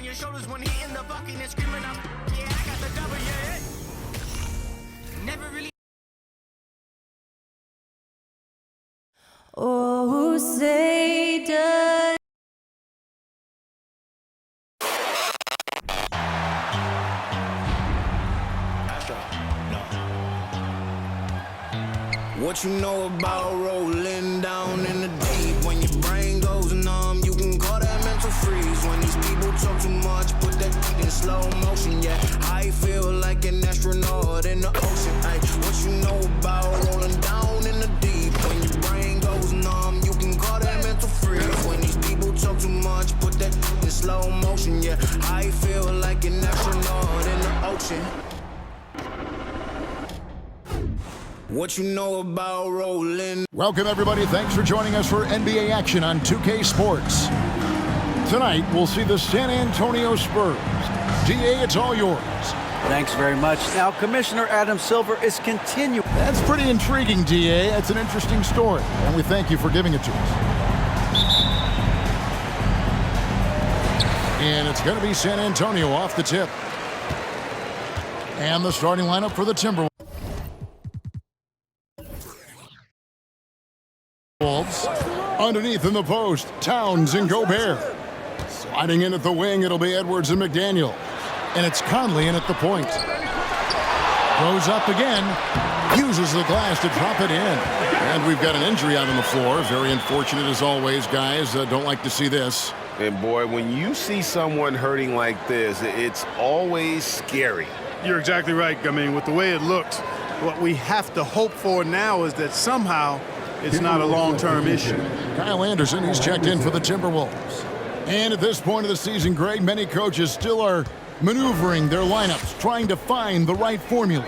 your shoulders when hitting the bucket and screaming out, yeah, I got the double, yeah. Never really. Oh, say does. What you know about rolling down in the deep? When your brain goes numb, you can call that mental freeze. When these people talk too much, put that in slow motion, yeah. I feel like an astronaut in the ocean, ay. What you know about rolling down in the deep? When your brain goes numb, you can call that mental freeze. When these people talk too much, put that in slow motion, yeah. I feel like an astronaut in the ocean. What you know about rolling? Welcome, everybody. Thanks for joining us for NBA action on 2K Sports. Tonight, we'll see the San Antonio Spurs. DA, it's all yours. Thanks very much. Now, Commissioner Adam Silver is continuing. That's pretty intriguing, DA. That's an interesting story, and we thank you for giving it to us. And it's going to be San Antonio off the tip. And the starting lineup for the Timberwolves. Underneath in the post, Towns and Gobert. Sliding in at the wing, it'll be Edwards and McDaniel. And it's Conley in at the point. Goes up again, uses the glass to drop it in. And we've got an injury out on the floor. Very unfortunate as always, guys. Don't like to see this. And boy, when you see someone hurting like this, it's always scary. You're exactly right. I mean, with the way it looks, what we have to hope for now is that somehow it's not a long-term issue. Kyle Anderson, he's checked in for the Timberwolves. And at this point of the season, Greg, many coaches still are maneuvering their lineups, trying to find the right formula.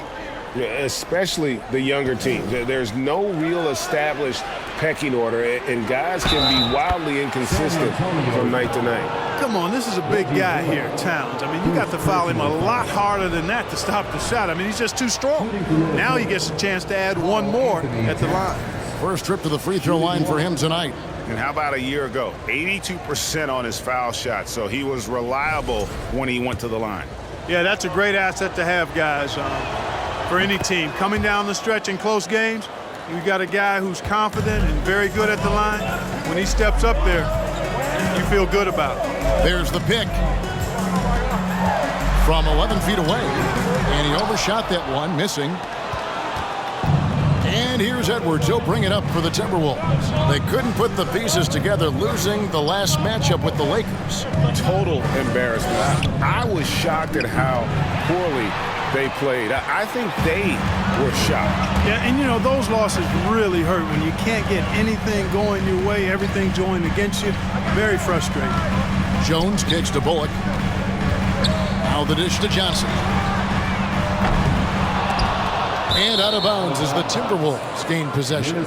Yeah, especially the younger teams. There's no real established pecking order, and guys can be wildly inconsistent from night to night. Come on, this is a big guy here, Towns. I mean, you got to foul him a lot harder than that to stop the shot. I mean, he's just too strong. Now he gets a chance to add one more at the line. First trip to the free throw line for him tonight. And how about a year ago? 82% on his foul shot, so he was reliable when he went to the line. Yeah, that's a great asset to have, guys, for any team. Coming down the stretch in close games, you got a guy who's confident and very good at the line. When he steps up there, you feel good about it. There's the pick from 11 feet away. And he overshot that one, missing. And here's Edwards. He'll bring it up for the Timberwolves. They couldn't put the pieces together, losing the last matchup with the Lakers. Total embarrassment. I was shocked at how poorly they played. I think they were shocked. Yeah, and you know, those losses really hurt when you can't get anything going your way, everything's going against you. Very frustrating. Jones kicks to Bullock. Now the dish to Johnson. And out of bounds as the Timberwolves gain possession.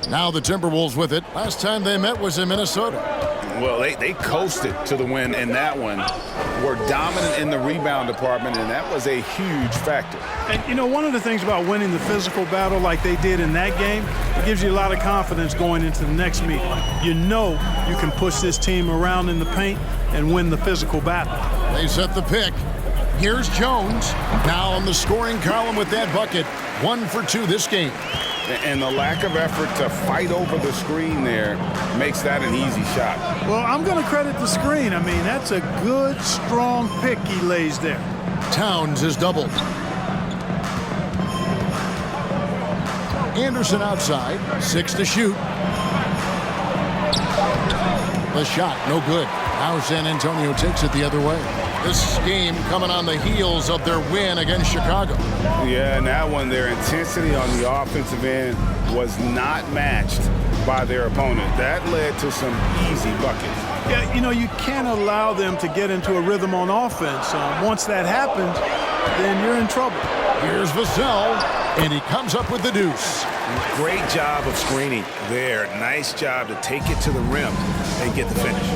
Now the Timberwolves with it. Last time they met was in Minnesota. Well, they coasted to the win in that one. Were dominant in the rebound department, and that was a huge factor. And, you know, one of the things about winning the physical battle like they did in that game, it gives you a lot of confidence going into the next meeting. You know you can push this team around in the paint and win the physical battle. They set the pick. Here's Jones. Now on the scoring column with that bucket. 1 for 2 this game. And the lack of effort to fight over the screen there makes that an easy shot. Well, I'm going to credit the screen. I mean, that's a good, strong pick he lays there. Towns is doubled. Anderson outside. 6 to shoot. The shot, no good. Now San Antonio takes it the other way. This game coming on the heels of their win against Chicago. Yeah, and that one, their intensity on the offensive end was not matched by their opponent. That led to some easy buckets. Yeah, you know, you can't allow them to get into a rhythm on offense. Once that happens, then you're in trouble. Here's Vassell, and he comes up with the deuce. Great job of screening there. Nice job to take it to the rim and get the finish.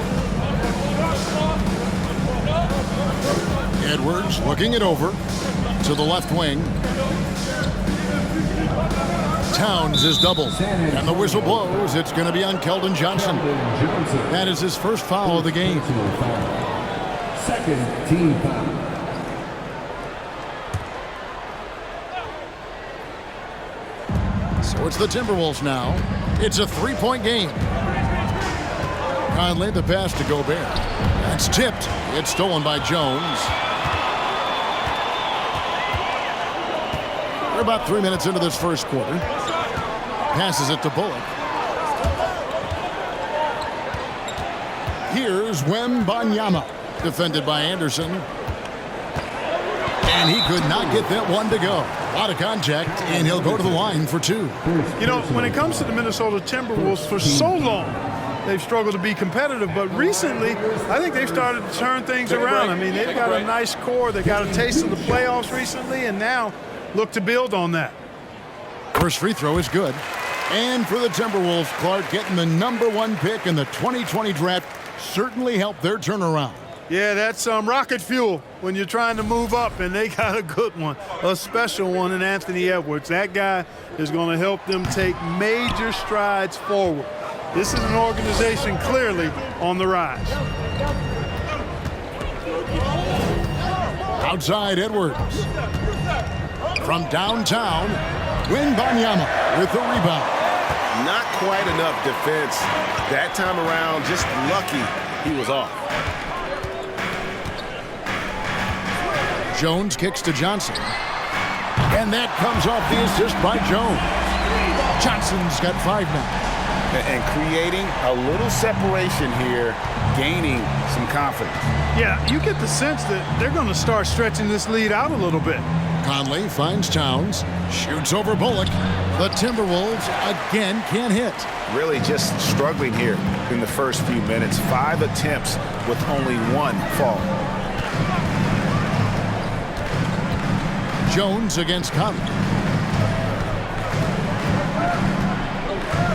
Edwards looking it over to the left wing. Towns is doubled. And the whistle blows. It's going to be on Keldon Johnson. That is his first foul of the game. Second team foul. So it's the Timberwolves now. It's a three-point game. Conley, the pass to Gobert. That's tipped. It's stolen by Jones. We're about 3 minutes into this first quarter. Passes it to Bullock. Here's Wembanyama, defended by Anderson. And he could not get that one to go. A lot of contact, and he'll go to the line for two. You know, when it comes to the Minnesota Timberwolves, for so long, they've struggled to be competitive, but recently, I think they've started to turn things around. I mean, they've got a nice core. They got a taste of the playoffs recently, and now look to build on that. First free throw is good. And for the Timberwolves, Clark, getting the #1 pick in the 2020 draft certainly helped their turnaround. Yeah, that's rocket fuel when you're trying to move up, and they got a good one, a special one in Anthony Edwards. That guy is going to help them take major strides forward. This is an organization clearly on the rise. Outside Edwards. From downtown, Wembanyama with the rebound. Not quite enough defense that time around. Just lucky he was off. Jones kicks to Johnson. And that comes off the assist by Jones. Johnson's got 5 now. And creating a little separation here, gaining some confidence. Yeah, you get the sense that they're going to start stretching this lead out a little bit. Conley finds Towns, shoots over Bullock. The Timberwolves again can't hit. Really just struggling here in the first few minutes. 5 attempts with only 1 fall. Jones against Conley.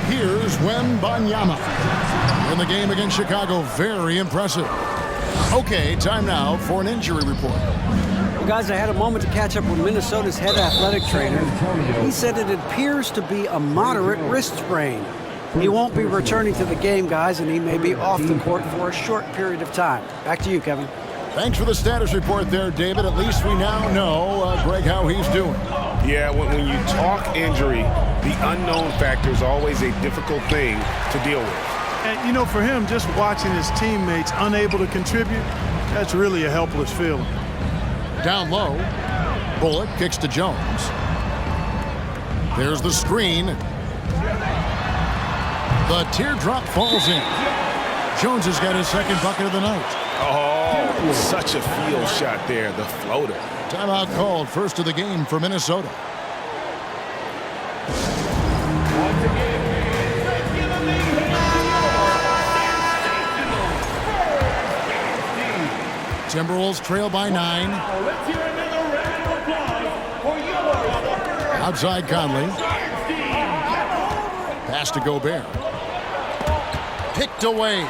Here's Wembanyama. In the game against Chicago, very impressive. Okay, time now for an injury report. Well, guys, I had a moment to catch up with Minnesota's head athletic trainer. He said it appears to be a moderate wrist sprain. He won't be returning to the game, guys, and he may be off the court for a short period of time. Back to you, Kevin. Thanks for the status report there, David. At least we now know, Greg, how he's doing. Yeah, when you talk injury, the unknown factor is always a difficult thing to deal with. And, you know, for him, just watching his teammates unable to contribute, that's really a helpless feeling. Down low, Bullock kicks to Jones. There's the screen. The teardrop falls in. Jones has got his second bucket of the night. Oh, such a field shot there, the floater. Timeout called, first of the game for Minnesota. Timberwolves trail by 9. Outside Conley. Pass to Gobert. Picked away.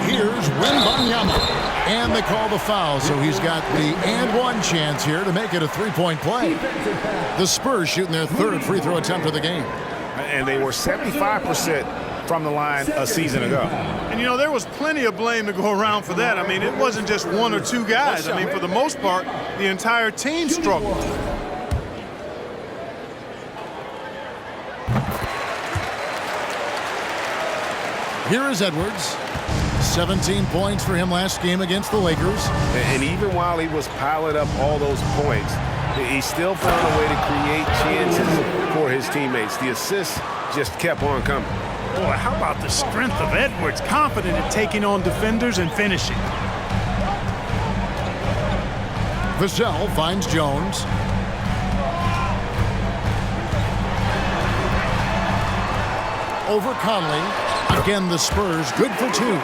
Here's Wembanyama. And they call the foul, so he's got the and-one chance here to make it a three-point play. The Spurs shooting their third free throw attempt of the game. And they were 75% from the line a season ago. And, you know, there was plenty of blame to go around for that. I mean, it wasn't just 1 or 2 guys. I mean, for the most part, the entire team struggled. Here is Edwards. 17 points for him last game against the Lakers. And even while he was piling up all those points, he still found a way to create chances for his teammates. The assists just kept on coming. Boy, how about the strength of Edwards, confident in taking on defenders and finishing. Vassell finds Jones. Over Conley. Again, the Spurs good for 2.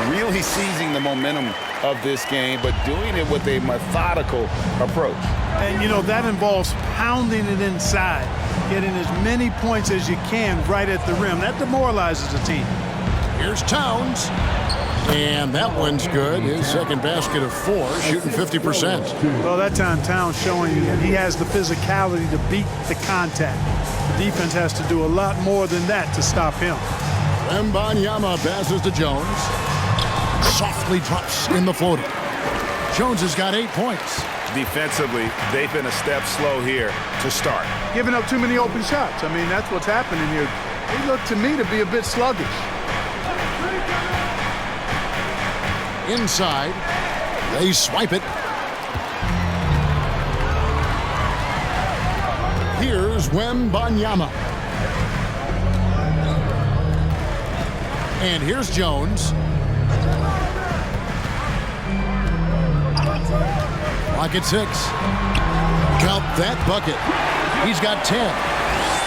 Really seizing the momentum of this game, but doing it with a methodical approach. And, you know, that involves pounding it inside, getting as many points as you can right at the rim. That demoralizes the team. Here's Towns. And that one's good. His second basket of 4, shooting 50%. Well, that time Towns showing you that he has the physicality to beat the contact. The defense has to do a lot more than that to stop him. Wembanyama passes to Jones. Softly drops in the floater. Jones has got 8 points. Defensively, they've been a step slow here to start. Giving up too many open shots. I mean, that's what's happening here. They look to me to be a bit sluggish. Inside, they swipe it. Here's Wembanyama. And here's Jones. Clock at 6. Count that bucket. He's got 10.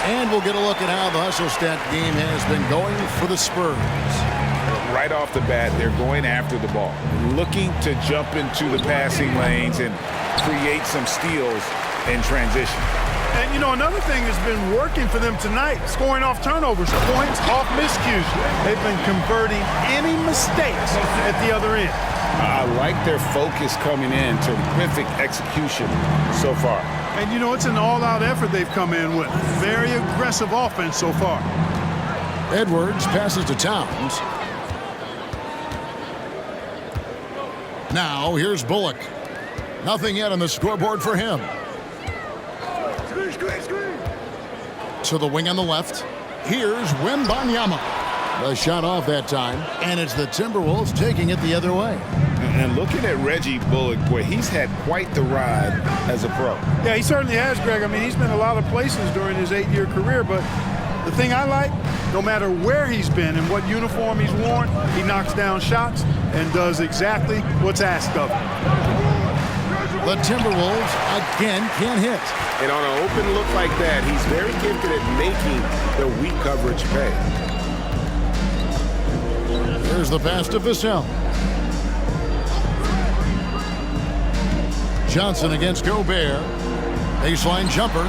And we'll get a look at how the hustle stat game has been going for the Spurs. Right off the bat, they're going after the ball, looking to jump into the passing lanes and create some steals in transition. And, you know, another thing that's been working for them tonight, scoring off turnovers, points off miscues. They've been converting any mistakes at the other end. I like their focus coming in, terrific execution so far. And, you know, it's an all-out effort they've come in with. Very aggressive offense so far. Edwards passes to Towns. Now, here's Bullock. Nothing yet on the scoreboard for him. To the wing on the left. Here's Wembanyama. The shot off that time, and it's the Timberwolves taking it the other way. And looking at Reggie Bullock, boy, he's had quite the ride as a pro. Yeah, he certainly has, Greg. I mean, he's been a lot of places during his 8-year career, but the thing I like, no matter where he's been and what uniform he's worn, he knocks down shots and does exactly what's asked of him. The Timberwolves again can't hit. And on an open look like that, he's very gifted at making the weak coverage pay. Here's the pass to Vassell. Johnson against Gobert. Baseline jumper.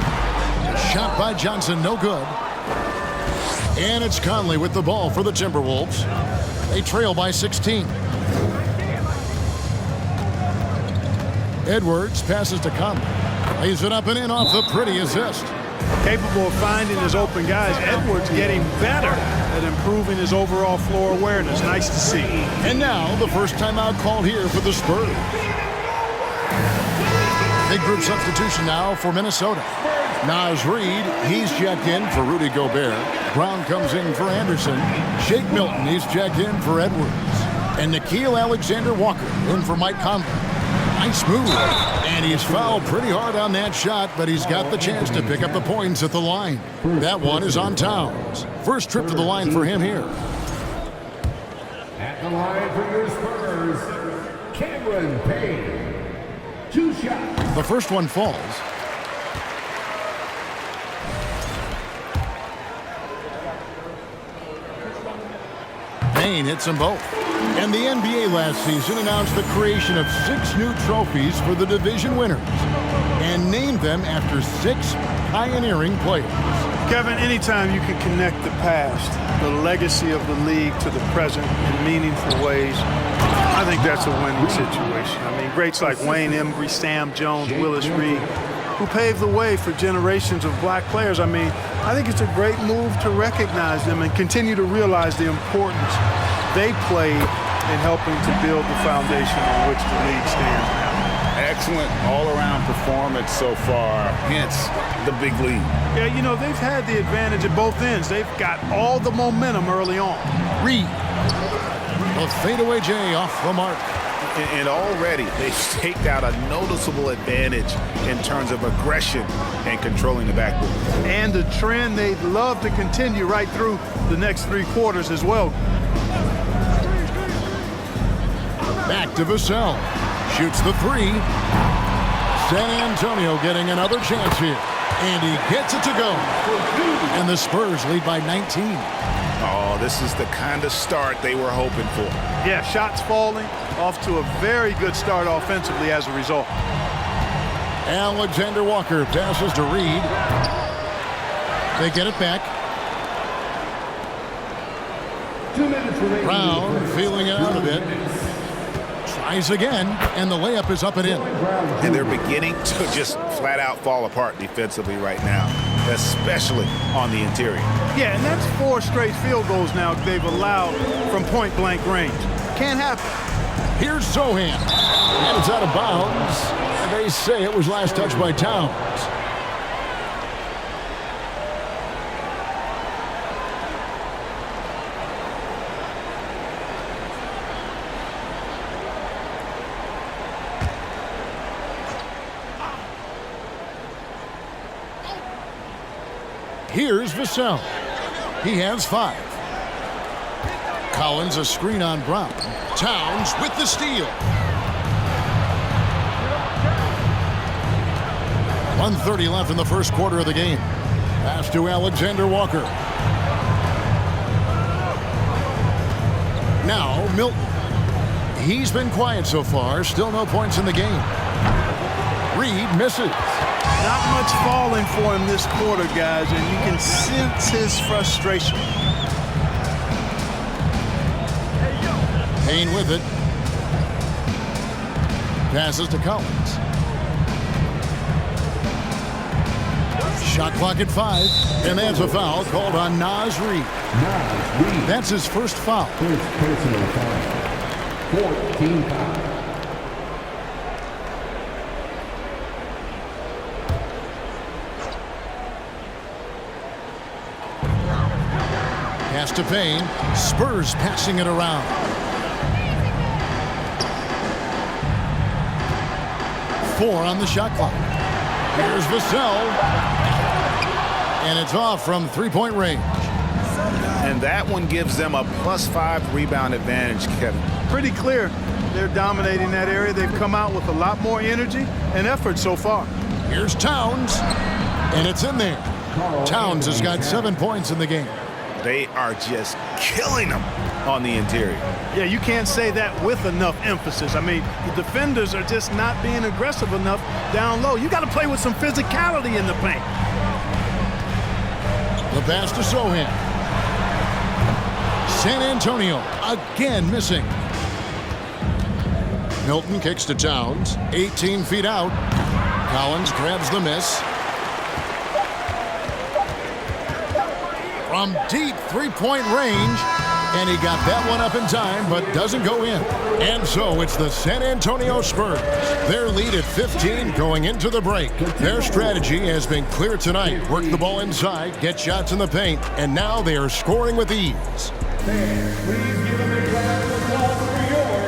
Shot by Johnson, no good. And it's Conley with the ball for the Timberwolves. They trail by 16. Edwards passes to Conley. Lays it up and in off the pretty assist. Capable of finding his open guys. Edwards getting better at improving his overall floor awareness. Nice to see. And now the first timeout called here for the Spurs. Big group substitution now for Minnesota. Naz Reid, he's checked in for Rudy Gobert. Brown comes in for Anderson. Shake Milton, he's checked in for Edwards. And Nickeil Alexander-Walker in for Mike Conley. Nice move. And he's fouled pretty hard on that shot, but he's got the chance to pick up the points at the line. That one is on Towns. First trip to the line for him here. At the line for your Spurs, Cameron Payne. 2 shots. The first one falls. Payne hits them both. And the NBA last season announced the creation of 6 new trophies for the division winners and named them after 6 pioneering players. Kevin, anytime you can connect the past, the legacy of the league to the present in meaningful ways, I think that's a winning situation. I mean, greats like Wayne Embry, Sam Jones, Willis Reed, who paved the way for generations of black players. I mean, I think it's a great move to recognize them and continue to realize the importance they played in helping to build the foundation on which the league stands now. Excellent all-around performance so far, hence the big lead. Yeah, you know, they've had the advantage at both ends. They've got all the momentum early on. Reed. A fadeaway J off the mark. And already they've staked out a noticeable advantage in terms of aggression and controlling the backboard. And the trend they'd love to continue right through the next 3 quarters as well. Back to Vassell. Shoots the 3. San Antonio getting another chance here. And he gets it to go. And the Spurs lead by 19. Oh, this is the kind of start they were hoping for. Yeah, shots falling, off to a very good start offensively as a result. Alexander Walker passes to Reed. They get it back. 2 minutes remaining. Brown feeling it out a bit. Tries again, and the layup is up and in. And they're beginning to just flat out fall apart defensively right now, especially on the interior. Yeah, and that's 4 straight field goals now they've allowed from point-blank range. Can't happen. Here's Zohan, and it's out of bounds. And they say it was last touched by Towns. Here's Vassell. He has 5. Collins a screen on Brown. Towns with the steal. 1:30 left in the first quarter of the game. Pass to Alexander Walker. Now Milton. He's been quiet so far. Still no points in the game. Reed misses. Not much falling for him this quarter, guys, and you can sense his frustration. Payne with it. Passes to Collins. Shot clock at 5, and that's a foul called on Naz Reid. That's his first foul. First personal foul. 14 foul. Pass to Payne. Spurs passing it around. Four on the shot clock. Here's Vassell. And it's off from three-point range. And that one gives them a +5 rebound advantage, Kevin. Pretty clear. They're dominating that area. They've come out with a lot more energy and effort so far. Here's Towns. And it's in there. Towns has got 7 points in the game. They are just killing them on the interior. Yeah, you can't say that with enough emphasis. I mean, the defenders are just not being aggressive enough down low. You got to play with some physicality in the paint. The pass to Zohan. San Antonio again missing. Milton kicks to Towns. 18 feet out. Collins grabs the miss. From deep three-point range. And he got that one up in time, but doesn't go in. And so it's the San Antonio Spurs. Their lead at 15 going into the break. Their strategy has been clear tonight. Work the ball inside, get shots in the paint, and now they are scoring with ease. Fans, please give a big round of applause for your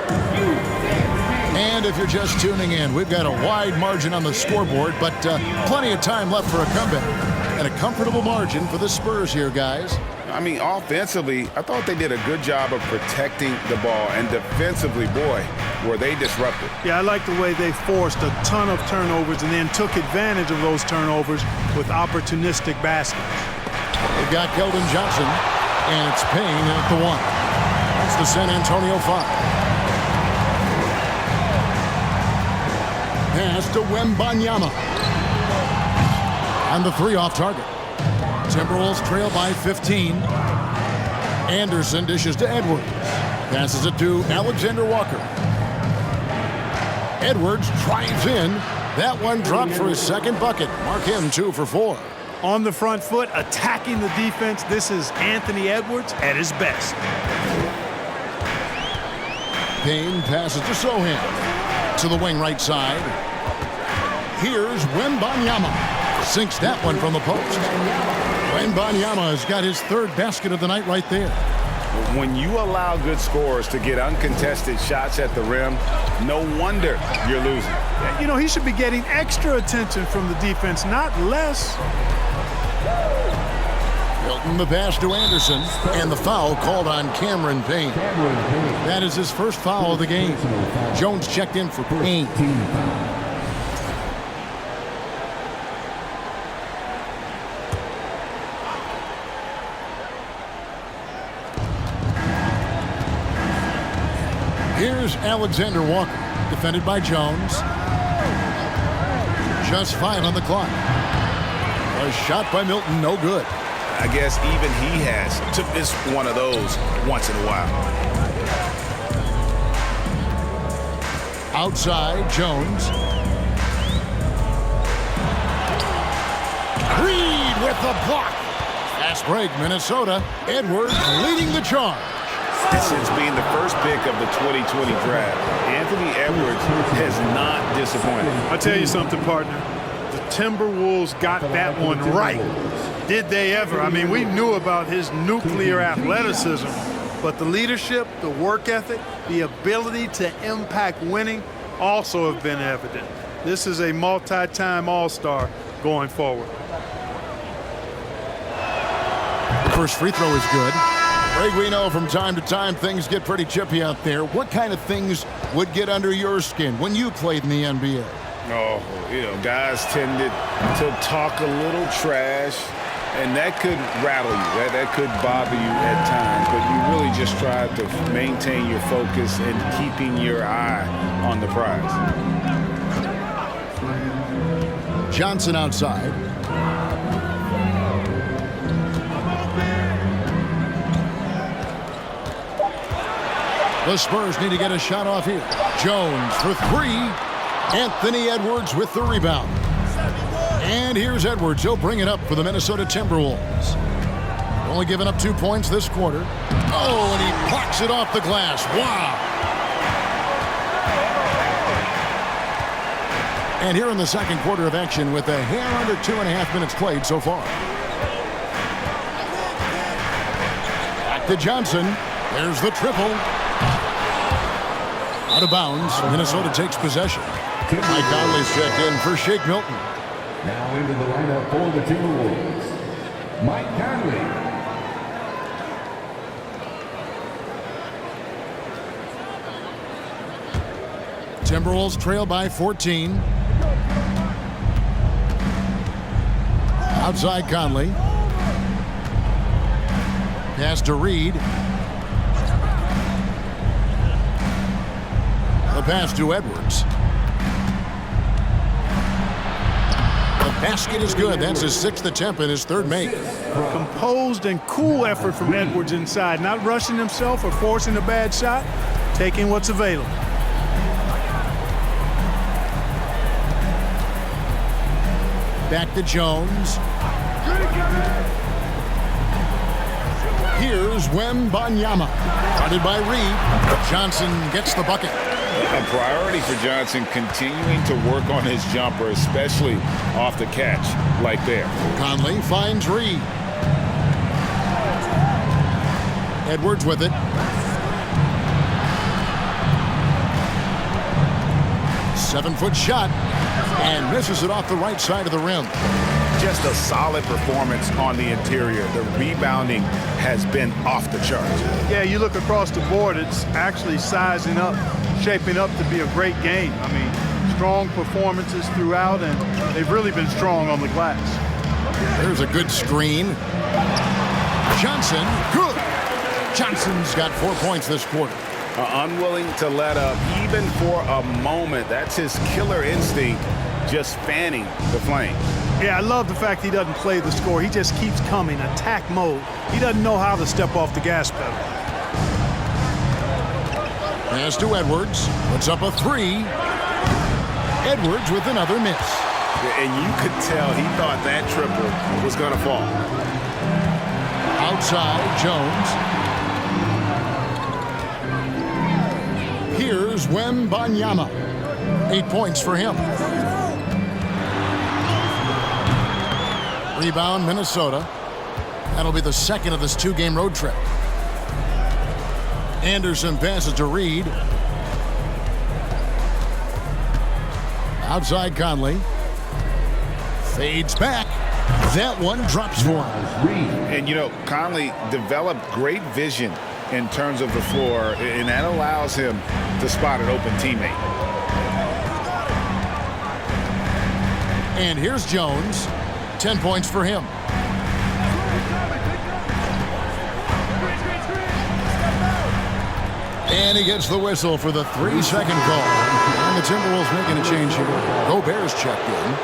Spurs. And if you're just tuning in, we've got a wide margin on the scoreboard, but plenty of time left for a comeback. And a comfortable margin for the Spurs here, guys. I mean, offensively, I thought they did a good job of protecting the ball. And defensively, boy, were they disruptive. Yeah, I like the way they forced a ton of turnovers and then took advantage of those turnovers with opportunistic baskets. They've got Keldon Johnson, and it's Payne at the 1. It's the San Antonio 5. Pass to Wembanyama. And the 3 off target. Timberwolves trail by 15. Anderson dishes to Edwards. Passes it to Alexander Walker. Edwards drives in. That one dropped for his second bucket. Mark him 2 for 4. On the front foot, attacking the defense. This is Anthony Edwards at his best. Payne passes to Zohan. To the wing right side. Here's Wembanyama. Sinks that one from the post. Wembanyama has got his 3rd basket of the night right there. When you allow good scorers to get uncontested shots at the rim, no wonder you're losing. You know, he should be getting extra attention from the defense, not less. Milton the pass to Anderson, and the foul called on Cameron Payne. That is his first foul of the game. Jones checked in for Payne. Here's Alexander Walker, defended by Jones. Just 5 on the clock. A shot by Milton, no good. I guess even he has to miss one of those once in a while. Outside, Jones. Reed with the block. Fast break, Minnesota. Edwards leading the charge. Since being the first pick of the 2020 draft, Anthony Edwards has not disappointed. I'll tell you something, partner. The Timberwolves got that one right. Did they ever? I mean, we knew about his nuclear athleticism, but the leadership, the work ethic, the ability to impact winning also have been evident. This is a multi-time All-Star going forward. The first free throw is good. Greg, we know from time to time things get pretty chippy out there. What kind of things would get under your skin when you played in the NBA? Oh, guys tended to talk a little trash, and that could rattle you. That could bother you at times, but you really just try to maintain your focus and keeping your eye on the prize. Johnson outside. The Spurs need to get a shot off here. Jones for three. Anthony Edwards with the rebound. And here's Edwards. He'll bring it up for the Minnesota Timberwolves. Only giving up 2 points this quarter. Oh, and he blocks it off the glass. Wow. And here in the second quarter of action with a hair under 2.5 minutes played so far. Back to Johnson. There's the triple. Out of bounds. Minnesota takes possession. Mike Conley's checked in for Shake Milton. Now into the lineup for the Timberwolves, Mike Conley. Timberwolves trail by 14. Outside Conley. Pass to Reed. The pass to Edwards. The basket is good. That's his 6th attempt and his 3rd make. Composed and cool effort from Edwards inside, not rushing himself or forcing a bad shot, taking what's available. Back to Jones. Here's Wembanyama. Guarded by Reed. Johnson gets the bucket. A priority for Johnson continuing to work on his jumper, especially off the catch like there. Conley finds Reed. Edwards with it. 7-foot shot and misses it off the right side of the rim. Just a solid performance on the interior. The rebounding has been off the charts. Yeah, you look across the board, it's actually sizing up, shaping up to be a great game. I mean, strong performances throughout, and they've really been strong on the glass. There's a good screen. Johnson, good. Johnson's got 4 points this quarter. Unwilling to let up even for a moment. That's his killer instinct, just fanning the flame. Yeah, I love the fact he doesn't play the score. He just keeps coming, attack mode. He doesn't know how to step off the gas pedal. Pass to Edwards. Puts up a 3. Edwards with another miss. And you could tell he thought that triple was going to fall. Outside, Jones. Here's Wembanyama. 8 points for him. Rebound, Minnesota. That'll be the second of this 2-game road trip. Anderson passes to Reed. Outside Conley. Fades back. That one drops for him. And, Conley developed great vision in terms of the floor, and that allows him to spot an open teammate. And here's Jones. 10 points for him. And he gets the whistle for the 3-second call. And the Timberwolves making a change here. Gobert's checked in.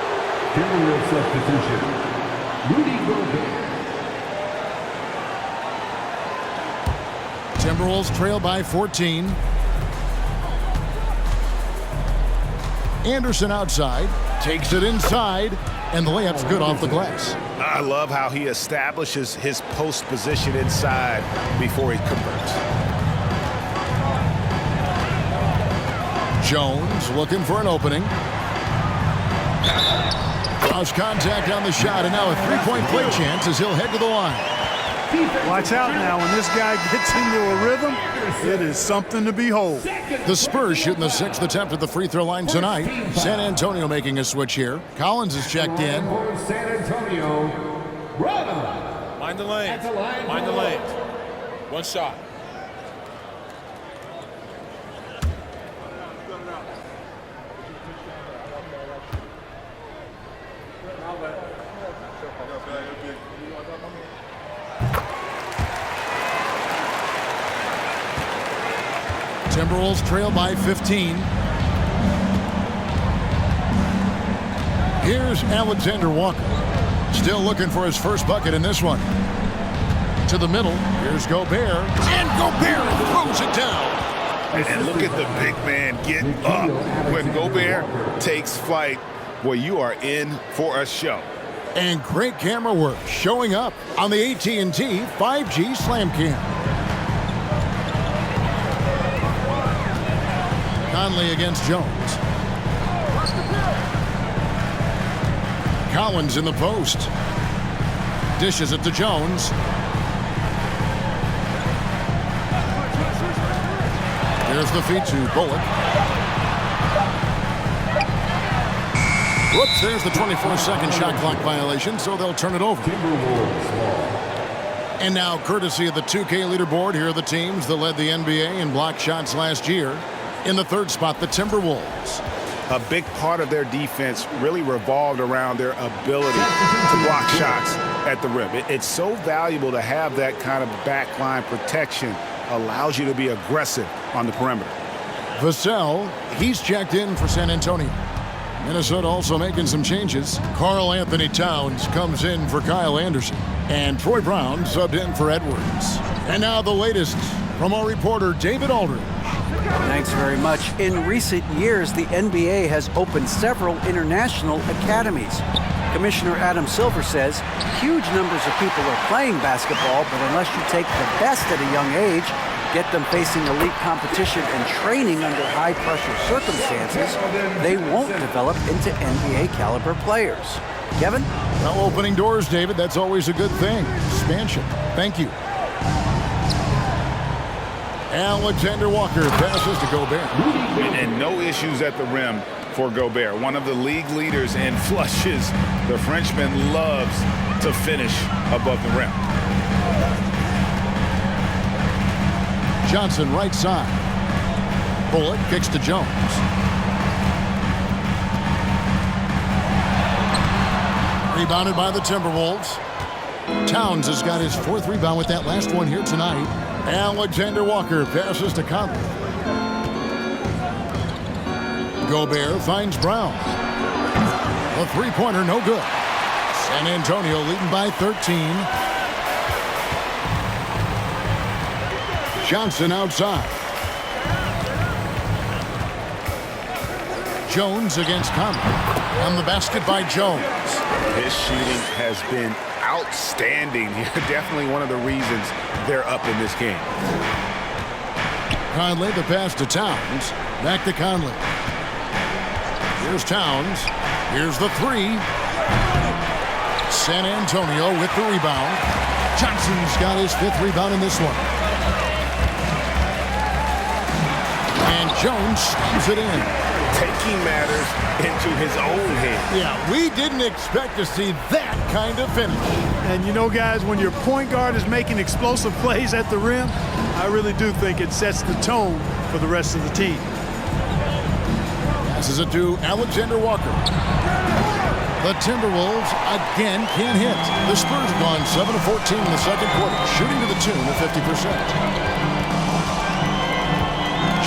Timberwolves substitution, Rudy Gobert. Timberwolves trail by 14. Anderson outside, takes it inside, and the layup's good off the glass. I love how he establishes his post position inside before he converts. Jones looking for an opening. Draws contact on the shot, and now a three-point play chance as he'll head to the line. Watch out now. When this guy gets into a rhythm, it is something to behold. The Spurs shooting the 6th attempt at the free throw line tonight. San Antonio making a switch here. Collins is checked in. San Antonio, Rana. Mind the lanes. Mind the lanes. One shot. Timberwolves trail by 15. Here's Alexander Walker. Still looking for his first bucket in this one. To the middle. Here's Gobert. And Gobert throws it down. And look at the big man get up. When Gobert takes flight, boy, you are in for a show. And great camera work showing up on the AT&T 5G Slam Cam. Conley against Jones. Collins in the post. Dishes it to Jones. There's the feed to Bullock. Whoops, there's the 24-second shot clock violation, so they'll turn it over. And now, courtesy of the 2K leaderboard, here are the teams that led the NBA in block shots last year. In the third spot, the Timberwolves. A big part of their defense really revolved around their ability to block shots at the rim. It's so valuable to have that kind of backline protection. Allows you to be aggressive on the perimeter. Vassell, he's checked in for San Antonio. Minnesota also making some changes. Karl Anthony Towns comes in for Kyle Anderson. And Troy Brown subbed in for Edwards. And now the latest from our reporter, David Aldridge. Thanks very much. In recent years, the NBA has opened several international academies. Commissioner Adam Silver says huge numbers of people are playing basketball, but unless you take the best at a young age, get them facing elite competition and training under high-pressure circumstances, they won't develop into NBA-caliber players. Kevin? Well, opening doors, David, that's always a good thing. Expansion. Thank you. Alexander Walker passes to Gobert. And no issues at the rim for Gobert. One of the league leaders in flushes. The Frenchman loves to finish above the rim. Johnson right side. Bullock kicks to Jones. Rebounded by the Timberwolves. Towns has got his 4th rebound with that last one here tonight. Alexander Walker passes to Conley. Gobert finds Brown. A three-pointer, no good. San Antonio leading by 13. Johnson outside. Jones against Conley. On the basket by Jones. His shooting has been outstanding. Definitely one of the reasons they're up in this game. Conley, the pass to Towns. Back to Conley. Here's Towns. Here's the three. San Antonio with the rebound. Johnson's got his 5th rebound in this one. And Jones slams it in. Taking matters into his own hands. Yeah, we didn't expect to see that kind of finish. And you know, guys, when your point guard is making explosive plays at the rim, I really do think it sets the tone for the rest of the team. Passes it to Alexander Walker. The Timberwolves again can't hit. The Spurs have gone 7 of 14 in the second quarter, shooting to the tune of 50%.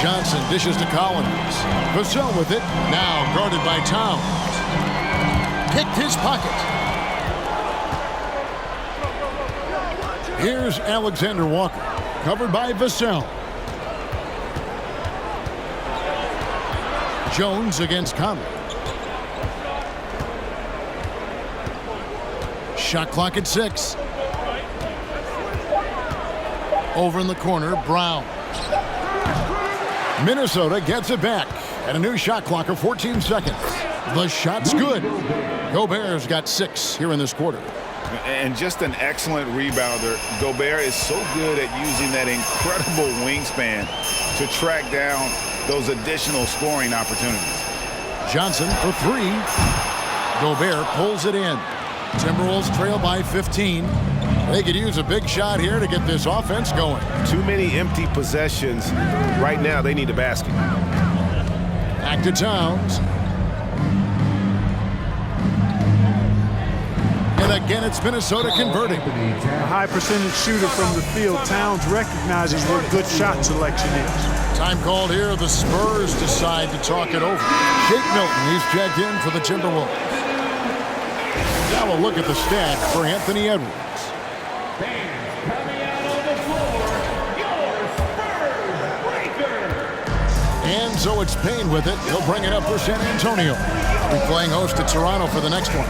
Johnson dishes to Collins. Vassell with it. Now guarded by Towns. Picked his pocket. Here's Alexander Walker. covered by Vassell. Jones against Conley. Shot clock at 6. Over in the corner, Brown. Minnesota gets it back at a new shot clock of 14 seconds. The shot's good. Gobert's got 6 here in this quarter. And just an excellent rebounder. Gobert is so good at using that incredible wingspan to track down those additional scoring opportunities. Johnson for 3. Gobert pulls it in. Timberwolves trail by 15. They could use a big shot here to get this offense going. Too many empty possessions. Right now, they need a basket. Back to Towns. And again, it's Minnesota converting. A high percentage shooter from the field. Towns recognizes what good shot selection is. Time called here. The Spurs decide to talk it over. Shake Milton, he's checked in for the Timberwolves. Now we'll look at the stats for Anthony Edwards. Coming out on the floor, your Spurs breaker. And so it's Payne with it. He'll bring it up for San Antonio. We're playing host to Toronto for the next one.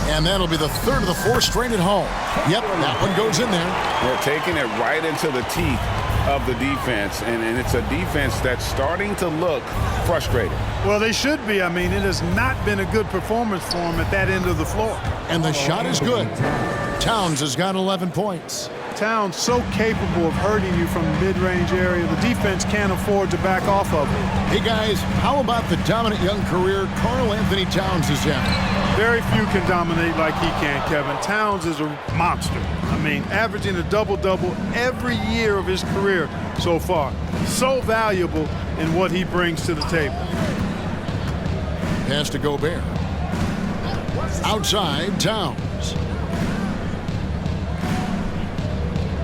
And that'll be the third of the 4 straight at home. Yep, that one goes in there. They're taking it right into the teeth of the defense, and it's a defense that's starting to look frustrated. Well, they should be. I mean, it has not been a good performance for them at that end of the floor. And the shot is good. Towns has got 11 points. Towns so capable of hurting you from the mid-range area. The defense can't afford to back off of it. Hey, guys, how about the dominant young career Karl Anthony Towns is having? Very few can dominate like he can, Kevin. Towns is a monster. I mean, averaging a double-double every year of his career so far. So valuable in what he brings to the table. Pass to Gobert. Outside, Towns.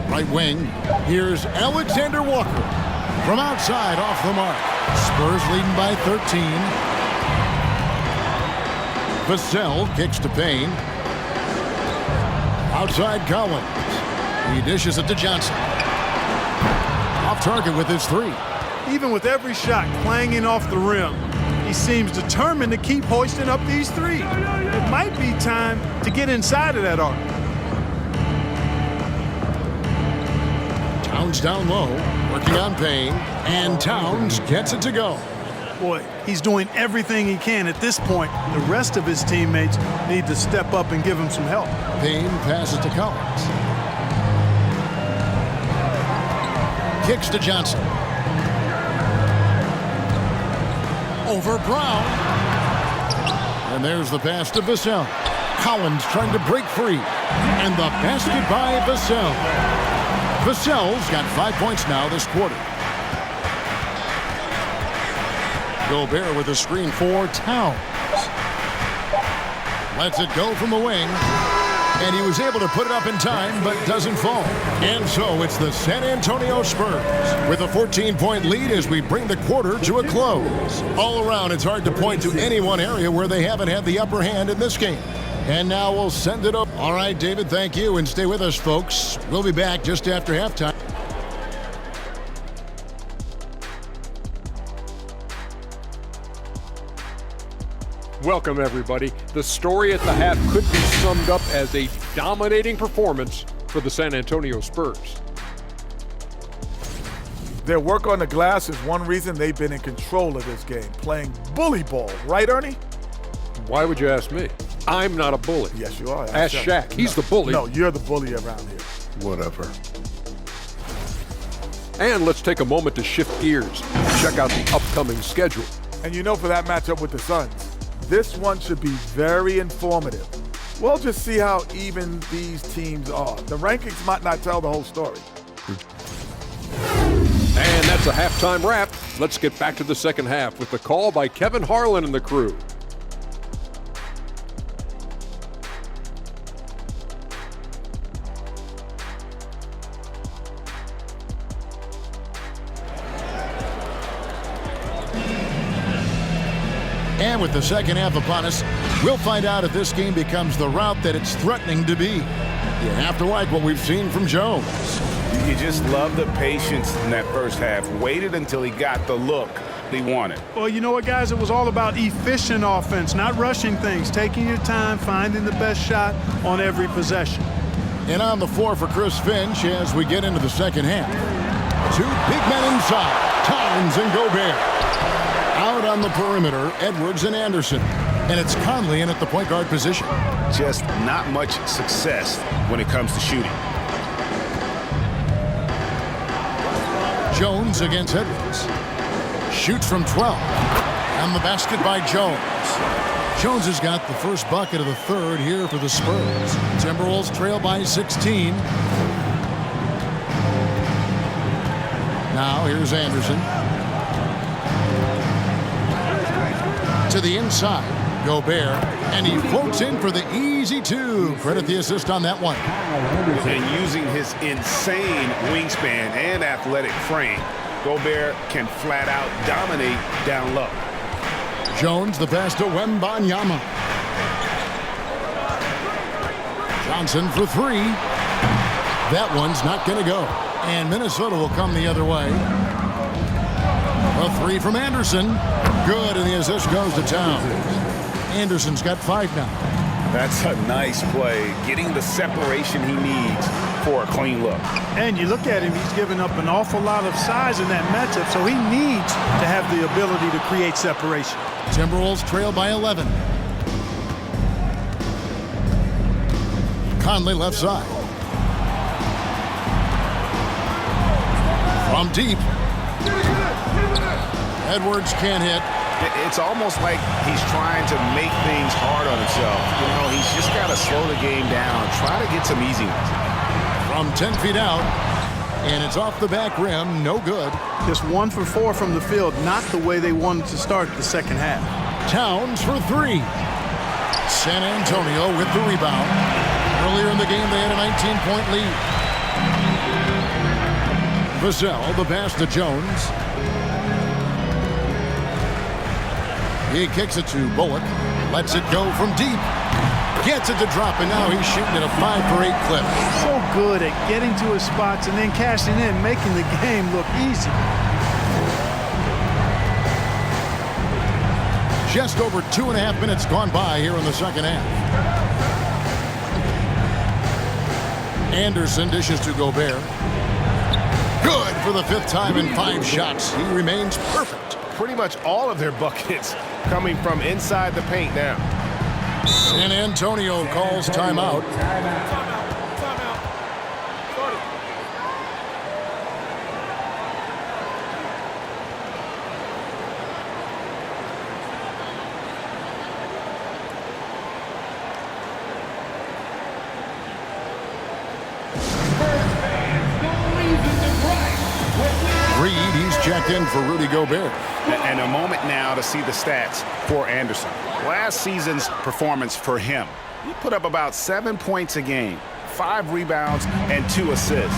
Right wing, here's Alexander Walker. From outside, off the mark. Spurs leading by 13. Vassell kicks to Payne. Outside Collins. He dishes it to Johnson. Off target with his 3. Even with every shot clanging off the rim, he seems determined to keep hoisting up these 3. It might be time to get inside of that arc. Towns down low, working on Payne, and Towns gets it to go. Boy, he's doing everything he can at this point. The rest of his teammates need to step up and give him some help. Payne passes to Collins. Kicks to Johnson. Over Brown. And there's the pass to Vassell. Collins trying to break free. And the basket by Vassell. Vassell's got 5 points now this quarter. Gobert with a screen for Towns. Lets it go from the wing. And he was able to put it up in time, but doesn't fall. And so it's the San Antonio Spurs with a 14-point lead as we bring the quarter to a close. All around, it's hard to point to any one area where they haven't had the upper hand in this game. And now we'll send it up. All right, David, thank you. And stay with us, folks. We'll be back just after halftime. Welcome, everybody. The story at the half could be summed up as a dominating performance for the San Antonio Spurs. Their work on the glass is one reason they've been in control of this game, playing bully ball. Right, Ernie? Why would you ask me? I'm not a bully. Yes, you are. Ask Shaq. He's the bully. No, you're the bully around here. Whatever. And let's take a moment to shift gears and check out the upcoming schedule. And you know, for that matchup with the Suns, this one should be very informative. We'll just see how even these teams are. The rankings might not tell the whole story. And that's a halftime wrap. Let's get back to the second half with the call by Kevin Harlan and the crew. And with the second half upon us, we'll find out if this game becomes the route that it's threatening to be. You have to like what we've seen from Jones. You just love the patience in that first half. Waited until he got the look he wanted. Well, you know what, guys? It was all about efficient offense, not rushing things, taking your time, finding the best shot on every possession. And on the floor for Chris Finch as we get into the second half. Two big men inside, Towns and Gobert. Out on the perimeter, Edwards and Anderson. And it's Conley in at the point guard position. Just not much success when it comes to shooting. Jones against Edwards. Shoots from 12. And the basket by Jones. Jones has got the first bucket of the third here for the Spurs. Timberwolves trail by 16. Now here's Anderson. To the inside. Gobert. And he floats in for the easy two. Credit the assist on that one. And using his insane wingspan and athletic frame, Gobert can flat out dominate down low. Jones, the pass to Wembanyama. Johnson for three. That one's not going to go. And Minnesota will come the other way. A three from Anderson. Good, and the assist goes to Towns. Anderson's got 5 now. That's a nice play, getting the separation he needs for a clean look. And you look at him, he's given up an awful lot of size in that matchup, so he needs to have the ability to create separation. Timberwolves trail by 11. Conley left side. From deep. Edwards can't hit. It's almost like he's trying to make things hard on himself. You know, he's just got to slow the game down, try to get some easy ones. From 10 feet out, and it's off the back rim, no good. Just 1 for 4 from the field, not the way they wanted to start the second half. Towns for 3. San Antonio with the rebound. Earlier in the game, they had a 19-point lead. Vassell, the pass to Jones. He kicks it to Bullock. Lets it go from deep. Gets it to drop, and now he's shooting at a 5 for 8 clip. So good at getting to his spots and then cashing in, making the game look easy. Just over 2.5 minutes gone by here in the second half. Anderson dishes to Gobert. Good for the 5th time in 5 shots. He remains perfect. Pretty much all of their buckets coming from inside the paint now. San Antonio calls timeout. Reed, he's checked in for Rudy Gobert. And a moment now to see the stats for Anderson. Last season's performance for him, he put up about 7 points a game, 5 rebounds, and 2 assists.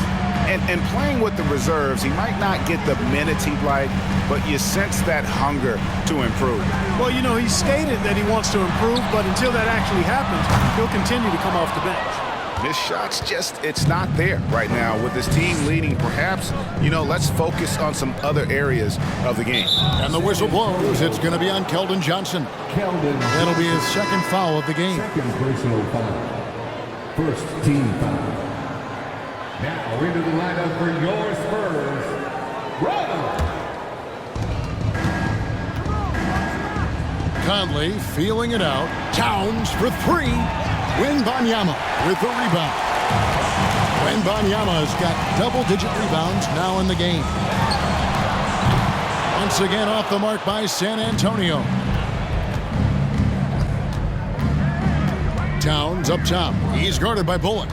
And playing with the reserves, he might not get the minutes he'd like, but you sense that hunger to improve. Well, you know, he stated that he wants to improve, but until that actually happens, he'll continue to come off the bench. His shot's just, it's not there right now. With his team leading, perhaps, you know, let's focus on some other areas of the game. And the whistle blows. It's going to be on Keldon Johnson. That'll be his 2nd foul of the game. 2nd personal foul. 1st team foul. Now into the lineup for your Spurs, Bravo. Conley feeling it out. Towns for 3. Wembanyama with the rebound. Wembanyama has got double-digit rebounds now in the game. Once again off the mark by San Antonio. Towns up top. He's guarded by Bullock.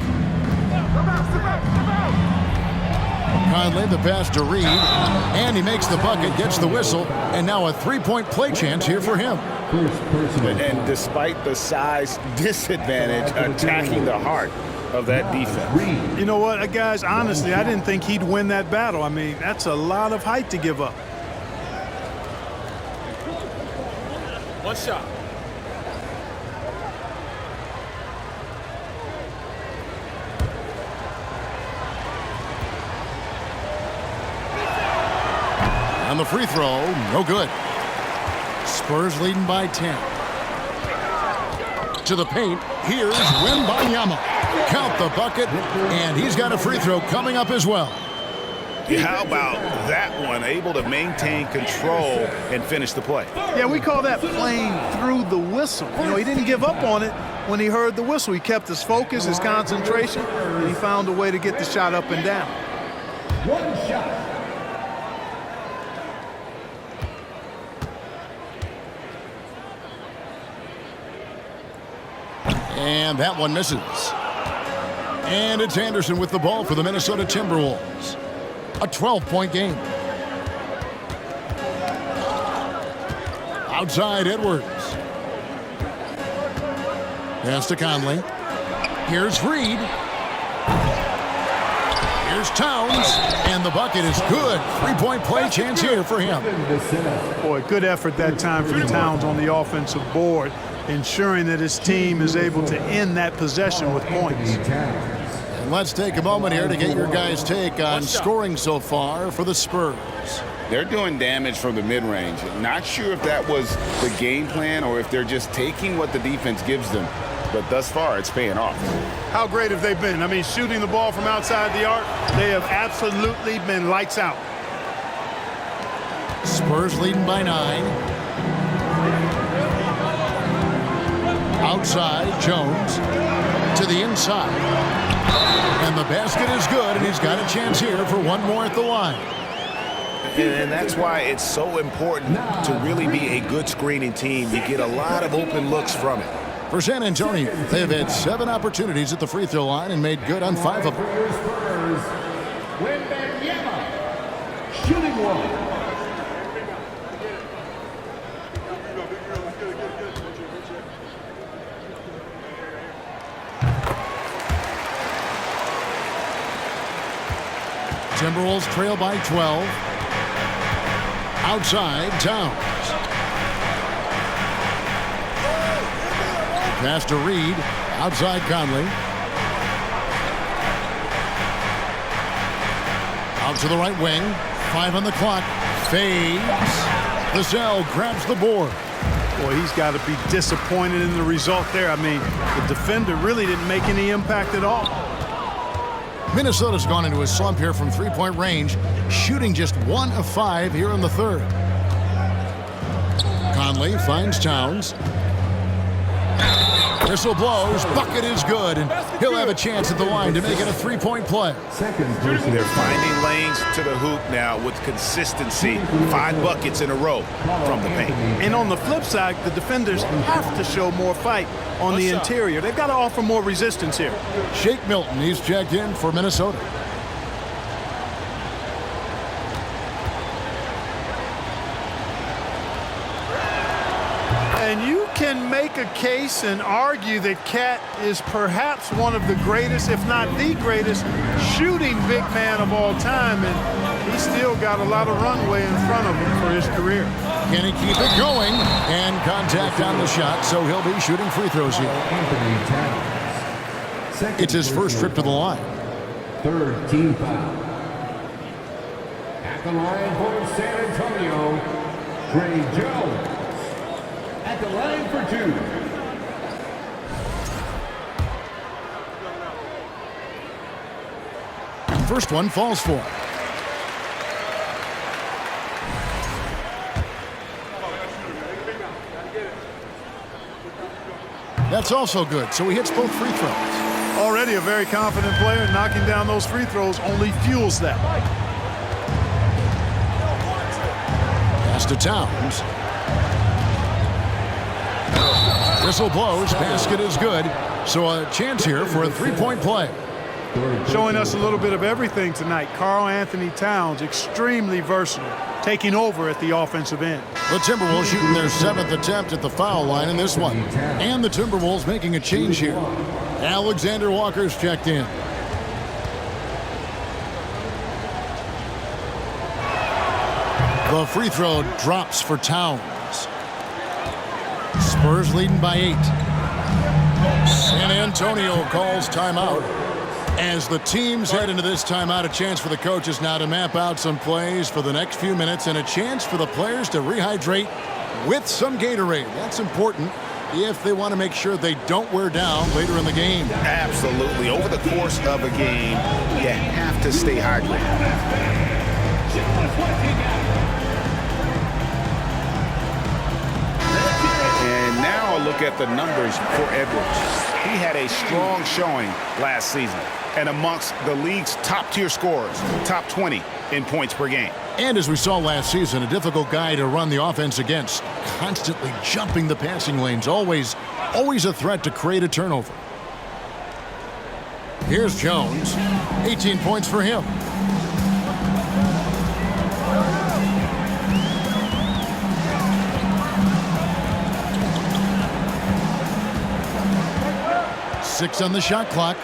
Conley, the pass to Reed. And he makes the bucket, gets the whistle, and now a 3-point play chance here for him. And despite the size disadvantage, attacking the heart of that defense. You know what, guys, honestly, I didn't think he'd win that battle. I mean, that's a lot of height to give up. 1 shot. On the free throw, no good. Spurs leading by 10. To the paint, here's Wembanyama. Count the bucket, and he's got a free throw coming up as well. How about that one? Able to maintain control and finish the play. Yeah, we call that playing through the whistle. You know, he didn't give up on it when he heard the whistle. He kept his focus, his concentration, and he found a way to get the shot up and down. One shot. And that one misses. And it's Anderson with the ball for the Minnesota Timberwolves. A 12-point game. Outside Edwards. Pass to Conley. Here's Reed. Here's Towns. And the bucket is good. Three-point play chance here for him. Boy, good effort that time from Towns on the offensive board, ensuring that his team is able to end that possession with points. And let's take a moment here to get your guys' take on scoring so far for the Spurs. They're doing damage from the mid-range. Not sure if that was the game plan or if they're just taking what the defense gives them. But thus far, it's paying off. How great have they been? I mean, shooting the ball from outside the arc, they have absolutely been lights out. Spurs leading by 9. Outside, Jones to the inside. And the basket is good, and he's got a chance here for one more at the line. And that's why it's so important to really be a good screening team. You get a lot of open looks from it. For San Antonio, they've had 7 opportunities at the free throw line and made good on 5 of them. Wembanyama, shooting one. Timberwolves trail by 12. Outside, Towns. Pass to Reed. Outside, Conley. Out to the right wing. 5 on the clock. Fades. Vassell grabs the board. Boy, he's got to be disappointed in the result there. I mean, the defender really didn't make any impact at all. Minnesota's gone into a slump here from three-point range, shooting just 1 of 5 here in the third. Conley finds Towns. Whistle blows, bucket is good, and he'll have a chance at the line to make it a 3-point play. They're finding lanes to the hoop now with consistency. 5 buckets in a row from the paint. And on the flip side, the defenders have to show more fight on the interior. They've got to offer more resistance here. Shake Milton, he's checked in for Minnesota. And you can make a case and argue that Cat is perhaps one of the greatest, if not the greatest, shooting big man of all time. And he's still got a lot of runway in front of him for his career. Can he keep it going? And contact on the shot, so he'll be shooting free throws here. It's his first trip to the line. Third team foul. At the line for San Antonio, Trey Jones. At the line for 2. First one falls for him. That's also good, so he hits both free throws. Already a very confident player, knocking down those free throws only fuels that. Pass to Towns. Whistle blows, basket is good, so a chance here for a 3-point play. Showing us a little bit of everything tonight. Karl Anthony Towns, extremely versatile, taking over at the offensive end. The Timberwolves shooting their 7th attempt at the foul line in this one. And the Timberwolves making a change here. Alexander Walker's checked in. The free throw drops for Towns. Spurs leading by 8. San Antonio calls timeout. As the teams head into this timeout, a chance for the coaches now to map out some plays for the next few minutes and a chance for the players to rehydrate with some Gatorade. That's important if they want to make sure they don't wear down later in the game. Absolutely. Over the course of a game, you have to stay hydrated. And now a look at the numbers for Edwards. He had a strong showing last season and amongst the league's top-tier scorers, top 20 in points per game. And as we saw last season, a difficult guy to run the offense against, constantly jumping the passing lanes, always a threat to create a turnover. Here's Jones, 18 points for him. Six on the shot clock.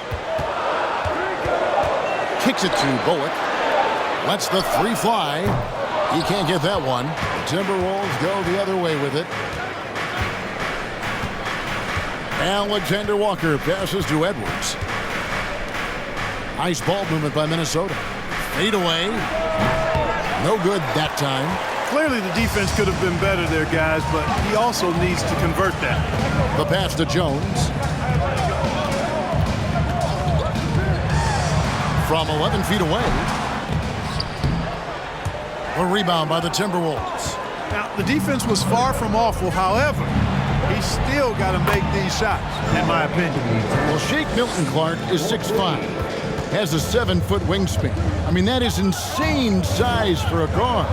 Kicks it to Bullock. Lets the three fly. He can't get that one. Timberwolves go the other way with it. Alexander Walker passes to Edwards. Nice ball movement by Minnesota. Fade away. No good that time. Clearly the defense could have been better there, guys, but he also needs to convert that. The pass to Jones. From 11 feet away. A rebound by the Timberwolves. Now, the defense was far from awful. However, he's still got to make these shots, in my opinion. Well, Shake Milton-Clark is 6'5", has a 7-foot wingspan. I mean, that is insane size for a guard.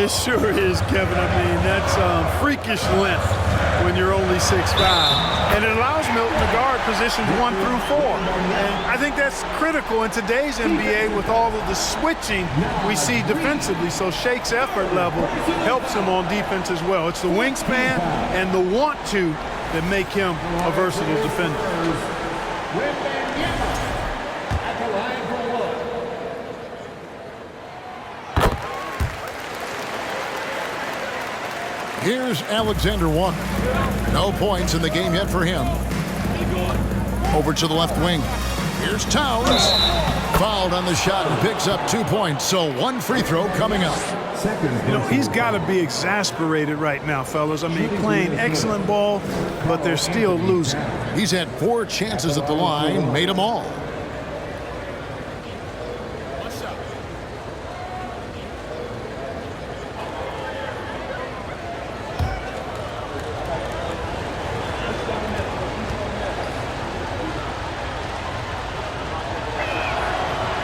It sure is, Kevin. I mean, that's freakish length when you're only 6'5". And it allows Milton to guard positions 1 through 4. And I think that's critical in today's NBA with all of the switching we see defensively. So Shake's effort level helps him on defense as well. It's the wingspan and the want to that make him a versatile defender. Here's Alexander Walker. No points in the game yet for him. Over to the left wing. Here's Towns. Fouled on the shot and picks up 2 points. So one free throw coming up. You know, he's got to be exasperated right now, fellas. I mean, playing excellent ball, but they're still losing. He's had 4 chances at the line, made them all.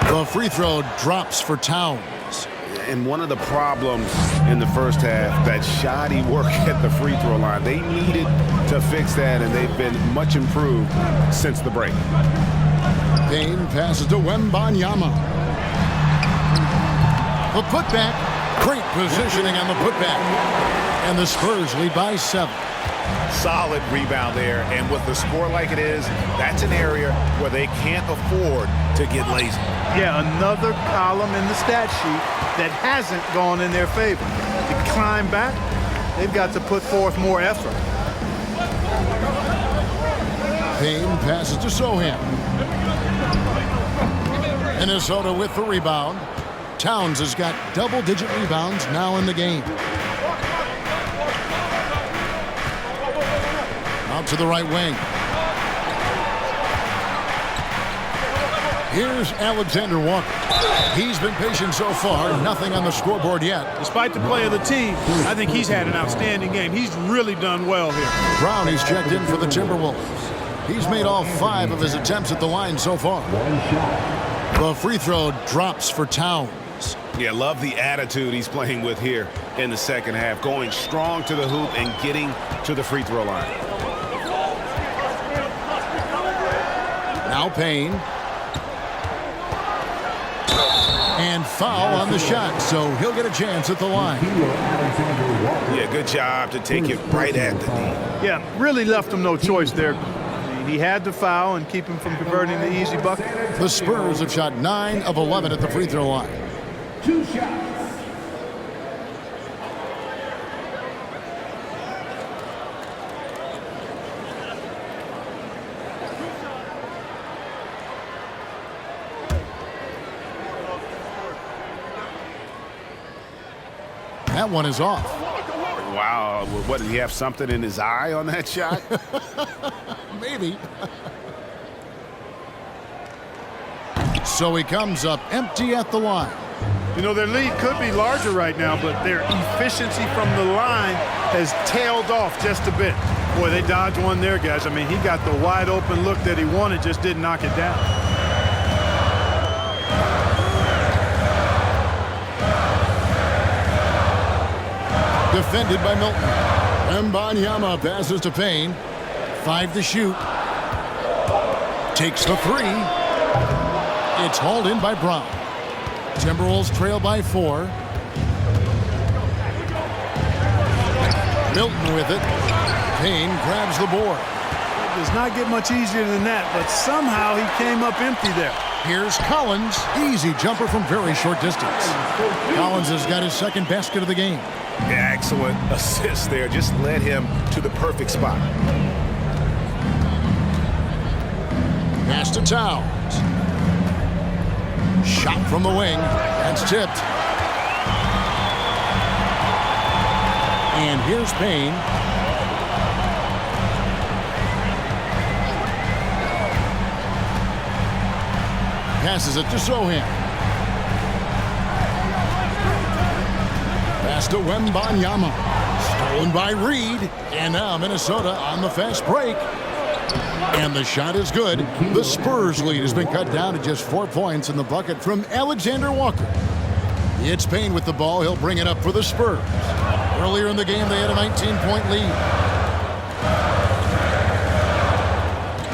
The free throw drops for Towns. And one of the problems in the first half, that shoddy work at the free throw line. They needed to fix that, and they've been much improved since the break. Payne passes to Wembanyama. The putback. Great positioning on the putback. And the Spurs lead by 7. Solid rebound there, and with the score like it is, that's an area where they can't afford to get lazy. Yeah, another column in the stat sheet that hasn't gone in their favor. To climb back, they've got to put forth more effort. Payne passes to Sohan. Minnesota with the rebound. Towns has got double-digit rebounds now in the game. Out to the right wing. Here's Alexander Walker. He's been patient so far. Nothing on the scoreboard yet. Despite the play of the team, I think he's had an outstanding game. He's really done well here. Brown, he's checked in for the Timberwolves. He's made all 5 of his attempts at the line so far. The free throw drops for Towns. Yeah, love the attitude he's playing with here in the second half. Going strong to the hoop and getting to the free throw line. Now Payne. And foul on the shot, so he'll get a chance at the line. Yeah, good job to take it right at the D. Yeah, really left him no choice there. He had to foul and keep him from converting the easy bucket. The Spurs have shot 9 of 11 at the free throw line. 2 shots. That one is off. Wow, what, did he have something in his eye on that shot? Maybe. So he comes up empty at the line. You know, their lead could be larger right now, but their efficiency from the line has tailed off just a bit. Boy, they dodged one there, guys. I mean, he got the wide open look that he wanted, just didn't knock it down. Defended by Milton. Wembanyama passes to Payne. 5 to shoot. Takes the 3. It's hauled in by Brown. Timberwolves trail by 4. Milton with it. Payne grabs the board. It does not get much easier than that, but somehow he came up empty there. Here's Collins. Easy jumper from very short distance. Collins has got his second basket of the game. Excellent assist there. Just led him to the perfect spot. Pass to Towns. Shot from the wing. That's tipped. And here's Payne. Passes it to Sohan. Pass to Wembanyama. Stolen by Reed. And now Minnesota on the fast break. And the shot is good. The Spurs lead has been cut down to just 4 points in the bucket from Alexander Walker. It's Payne with the ball. He'll bring it up for the Spurs. Earlier in the game, they had a 19-point lead.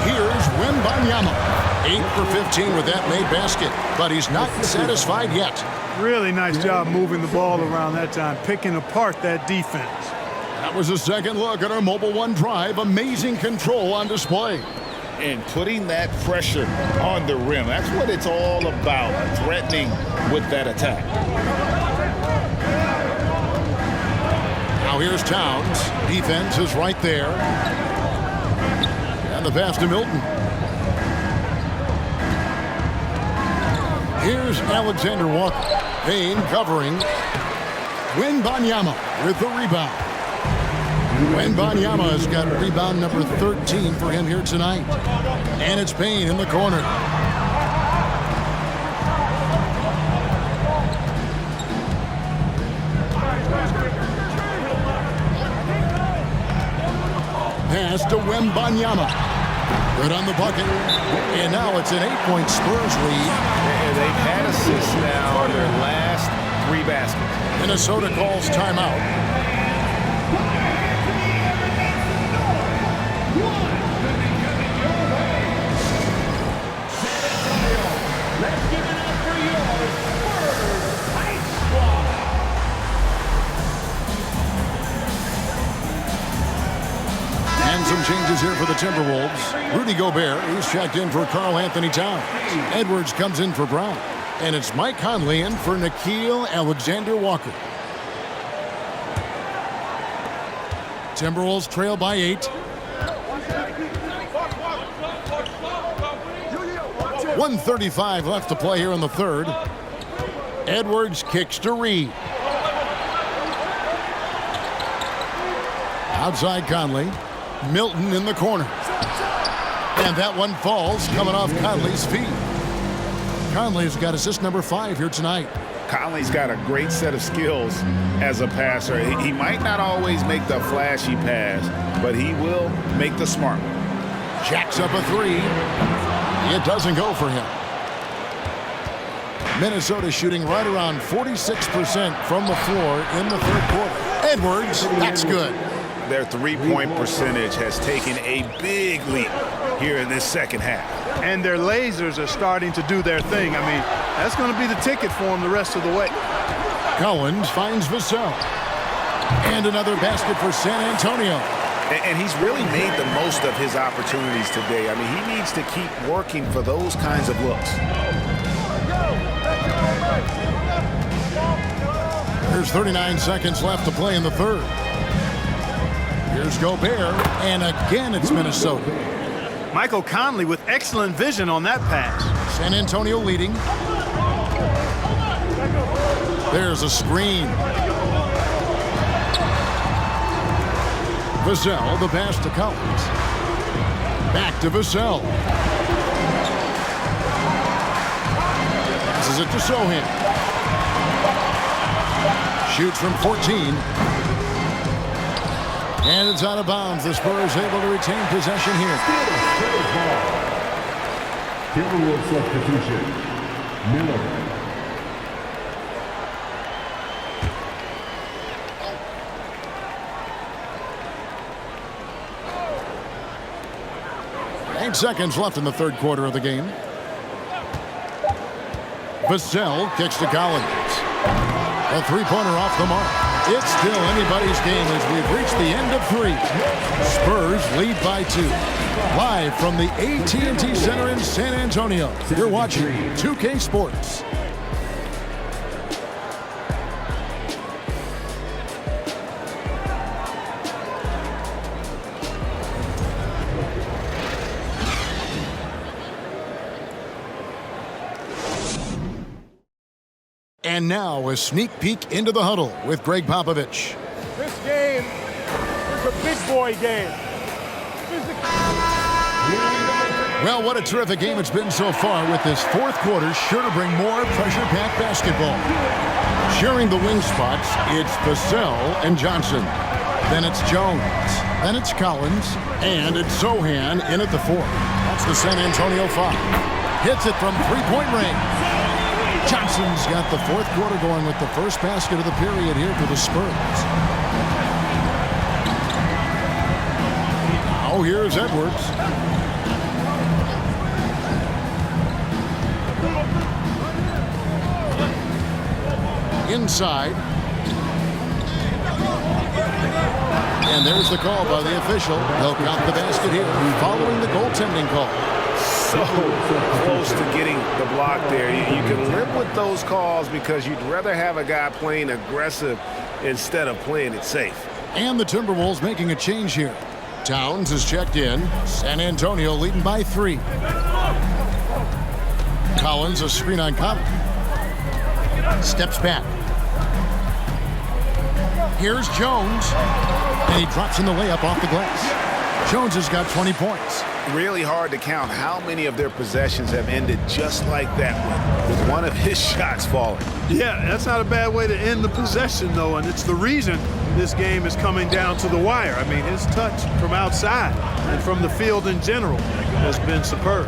Here's Wembanyama. 8 for 15 with that made basket, but he's not satisfied yet. Really nice job moving the ball around that time, picking apart that defense. That was a second look at our Mobile One drive. Amazing control on display. And putting that pressure on the rim. That's what it's all about, threatening with that attack. Now here's Towns. Defense is right there. And the pass to Milton. Here's Alexander Walker. Payne covering. Wembanyama with the rebound. Wembanyama has got rebound number 13 for him here tonight. And it's Payne in the corner. Pass to Wembanyama. Good on the bucket. And now it's an 8-point Spurs lead. And they've had assists now on their last 3 baskets. Minnesota calls timeout. Let's give it up for your Spurs Ice Squad. And some changes here for the Timberwolves. Rudy Gobert, he's checked in for Karl Anthony Towns. Edwards comes in for Brown. And it's Mike Conley in for Nickeil Alexander-Walker. Timberwolves trail by 8. 1:35 left to play here in the third. Edwards kicks to Reed. Outside Conley. Milton in the corner. And that one falls, coming off Conley's feet. Conley's got assist number 5 here tonight. Conley's got a great set of skills as a passer. He might not always make the flashy pass, but he will make the smart one. Jacks up a 3. It doesn't go for him. Minnesota shooting right around 46% from the floor in the third quarter. Edwards, that's good. Their three-point percentage has taken a big leap here in this second half. And their lasers are starting to do their thing. I mean, that's going to be the ticket for them the rest of the way. Collins finds Vassell. And another basket for San Antonio. And he's really made the most of his opportunities today. I mean, he needs to keep working for those kinds of looks. There's 39 seconds left to play in the third. Here's Gobert, and again it's Minnesota. Michael Conley with excellent vision on that pass. San Antonio leading. There's a screen. Vassell, the pass to Collins. Back to Vassell. Passes it to Sohan. Shoots from 14. And it's out of bounds. The Spurs able to retain possession here. Timberwolves substitution. Miller. Seconds left in the third quarter of the game. Vassell kicks to Collins. A three-pointer off the mark. It's still anybody's game as we've reached the end of three. Spurs lead by 2. Live from the AT&T Center in San Antonio, you're watching 2K Sports. And now a sneak peek into the huddle with Greg Popovich. This game is a big boy game. Well, what a terrific game it's been so far, with this fourth quarter sure to bring more pressure-packed basketball. Sharing the wing spots, it's Vassell and Johnson. Then it's Jones. Then it's Collins. And it's Sohan in at the 4. That's the San Antonio 5. Hits it from three-point range. Johnson's got the fourth quarter going with the first basket of the period here for the Spurs. Now here's Edwards. Inside. And there's the call by the official. They'll count the basket here following the goaltending call. So close to getting the block there. You can live with those calls because you'd rather have a guy playing aggressive instead of playing it safe. And the Timberwolves making a change here. Towns is checked in. San Antonio leading by 3. Collins, a screen on Collins. Steps back. Here's Jones. And he drops in the layup off the glass. Jones has got 20 points. Really hard to count how many of their possessions have ended just like that one, with one of his shots falling. Yeah, that's not a bad way to end the possession, though, and it's the reason this game is coming down to the wire. I mean, his touch from outside and from the field in general has been superb.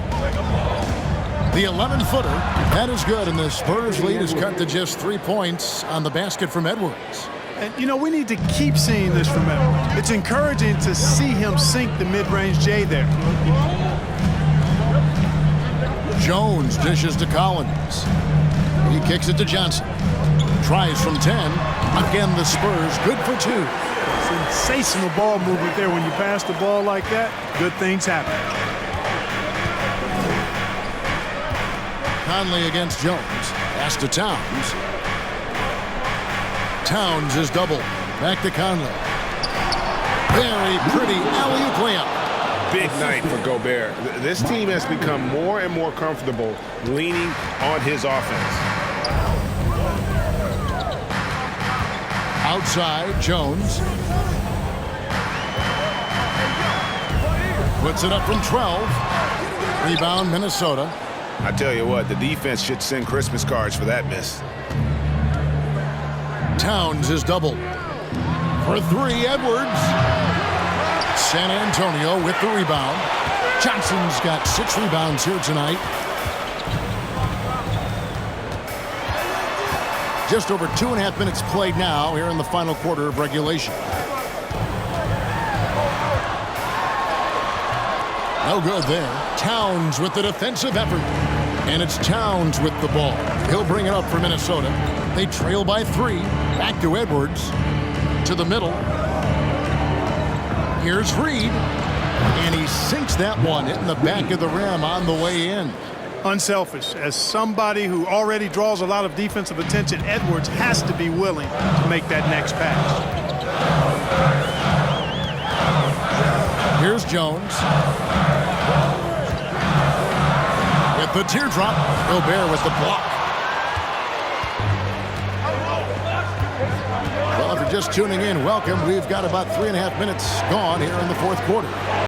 The 11-footer, that is good, and the Spurs lead is cut to just 3 points on the basket from Edwards. And, you know, we need to keep seeing this from him. It's encouraging to see him sink the mid-range J there. Jones dishes to Collins. He kicks it to Johnson. Tries from 10. Again, the Spurs good for 2. Sensational ball movement there. When you pass the ball like that, good things happen. Conley against Jones. Pass to Towns. Towns is doubled. Back to Conley. Very pretty alley-oop layup. Big night for Gobert. This team has become more and more comfortable leaning on his offense. Outside, Jones. Puts it up from 12. Rebound, Minnesota. I tell you what, the defense should send Christmas cards for that miss. Towns is doubled. For 3, Edwards. San Antonio with the rebound. Johnson's got 6 rebounds here tonight. Just over 2.5 minutes played now here in the final quarter of regulation. No good there. Towns with the defensive effort. And it's Towns with the ball. He'll bring it up for Minnesota. They trail by 3. Back to Edwards. To the middle. Here's Reed. And he sinks that one, hitting the back of the rim on the way in. Unselfish. As somebody who already draws a lot of defensive attention, Edwards has to be willing to make that next pass. Here's Jones. With the teardrop, Gobert with the block. Well, if you're just tuning in, welcome. We've got about 3.5 minutes gone here in the fourth quarter.